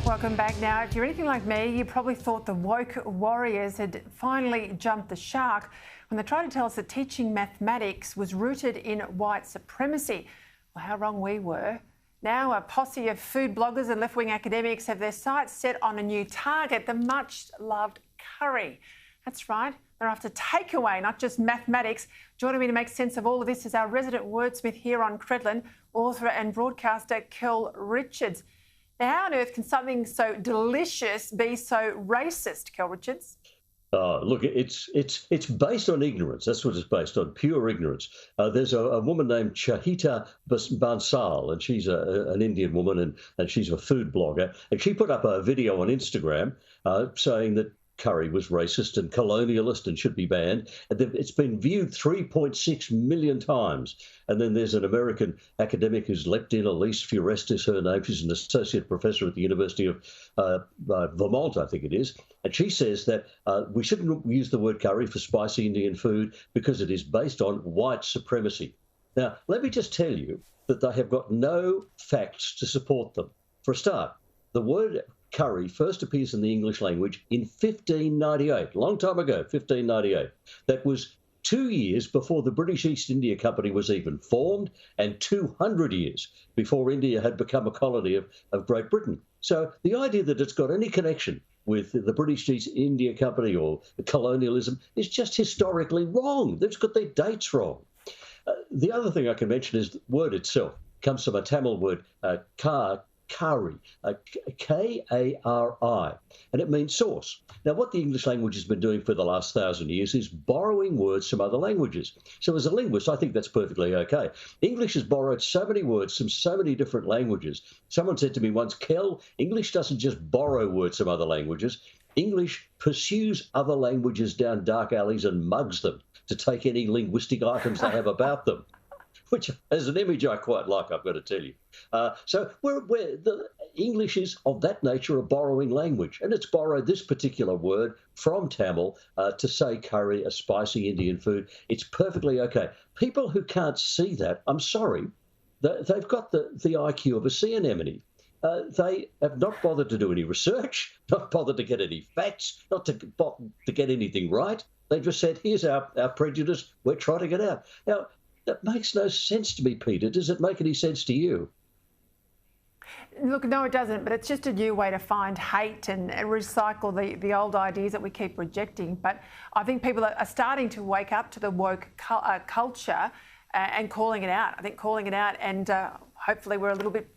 Welcome back. Now, if you're anything like me, you probably thought the woke warriors had finally jumped the shark when they tried to tell us that teaching mathematics was rooted in white supremacy. Well, how wrong we were. Now, a posse of food bloggers and left-wing academics have their sights set on a new target, the much-loved curry. That's right, they're after takeaway, not just mathematics. Joining me to make sense of all of this is our resident wordsmith here on Credlin, author and broadcaster Kel Richards. Now, how on earth can something so delicious be so racist, Kel Richards? Look, it's based on ignorance. That's what it's based on, pure ignorance. There's a woman named Chahita Bansal, and she's an Indian woman, and she's a food blogger. And she put up a video on Instagram saying that curry was racist and colonialist and should be banned. And it's been viewed 3.6 million times. And then there's an American academic who's leapt in, Elise Furestis, her name. She's an associate professor at the University of Vermont, I think it is. And she says that we shouldn't use the word curry for spicy Indian food because it is based on white supremacy. Now, let me just tell you that they have got no facts to support them. For a start, the word curry first appears in the English language in 1598, a long time ago, 1598. That was 2 years before the British East India Company was even formed and 200 years before India had become a colony of Great Britain. So the idea that it's got any connection with the British East India Company or colonialism is just historically wrong. They've got their dates wrong. The other thing I can mention is the word itself comes from a Tamil word, kari, K-A-R-I, and it means sauce. Now, what the English language has been doing for the last 1,000 years is borrowing words from other languages. So as a linguist, I think that's perfectly okay. English has borrowed so many words from so many different languages. Someone said to me once, Kel, English doesn't just borrow words from other languages. English pursues other languages down dark alleys and mugs them to take any linguistic items they have about them. Which, as an image, I quite like, I've got to tell you. So the English is of that nature a borrowing language, and it's borrowed this particular word from Tamil to say curry, a spicy Indian food. It's perfectly okay. People who can't see that, I'm sorry, they've got the IQ of a sea anemone. They have not bothered to do any research, not bothered to get any facts, not to get anything right. They just said, here's our prejudice, we're trotting it out. Now, that makes no sense to me, Peter. Does it make any sense to you? Look, no, it doesn't, but it's just a new way to find hate and recycle the old ideas that we keep rejecting. But I think people are starting to wake up to the woke culture and calling it out. I think calling it out, and hopefully we're a little bit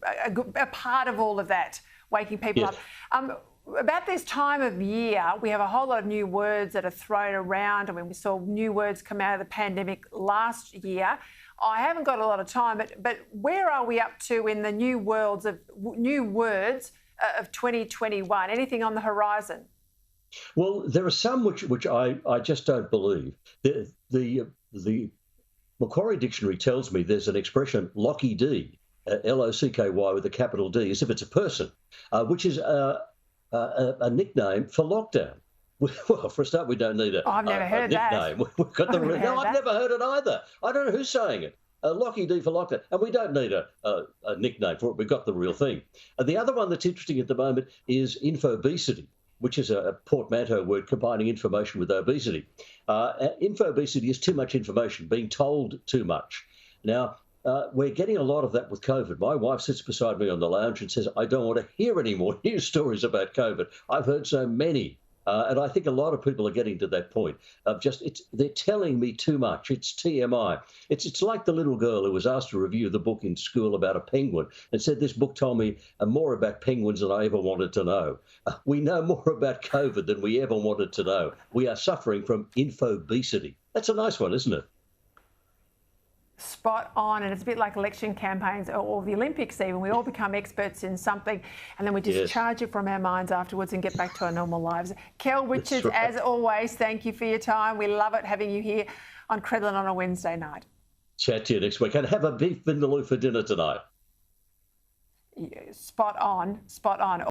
a part of all of that, waking people up. About this time of year, we have a whole lot of new words that are thrown around. I mean, we saw new words come out of the pandemic last year. I haven't got a lot of time, but where are we up to in the new words of 2021? Anything on the horizon? Well, there are some which I just don't believe. The Macquarie Dictionary tells me there's an expression, Lockie D, L-O-C-K-Y with a capital D, as if it's a person, which is a nickname for lockdown. Well, for a start, we don't need I've never heard nickname. That. We've got the no, I've never heard it either. I don't know who's saying it. Lockie D for lockdown, and we don't need a nickname for it. We've got the real thing. And the other one that's interesting at the moment is infobesity, which is a portmanteau word combining information with obesity. Infobesity is too much information, being told too much. Now, we're getting a lot of that with COVID. My wife sits beside me on the lounge and says, I don't want to hear any more news stories about COVID. I've heard so many. And I think a lot of people are getting to that point of they're telling me too much. It's TMI. It's like the little girl who was asked to review the book in school about a penguin and said, this book told me more about penguins than I ever wanted to know. We know more about COVID than we ever wanted to know. We are suffering from infobesity. That's a nice one, isn't it? Spot on, and it's a bit like election campaigns or the Olympics even. We all become experts in something and then we discharge it from our minds afterwards and get back to our normal lives. Kel Richards, as always, thank you for your time. We love it having you here on Credlin on a Wednesday night. Chat to you next week, and have a beef vindaloo for dinner tonight. Spot on, spot on.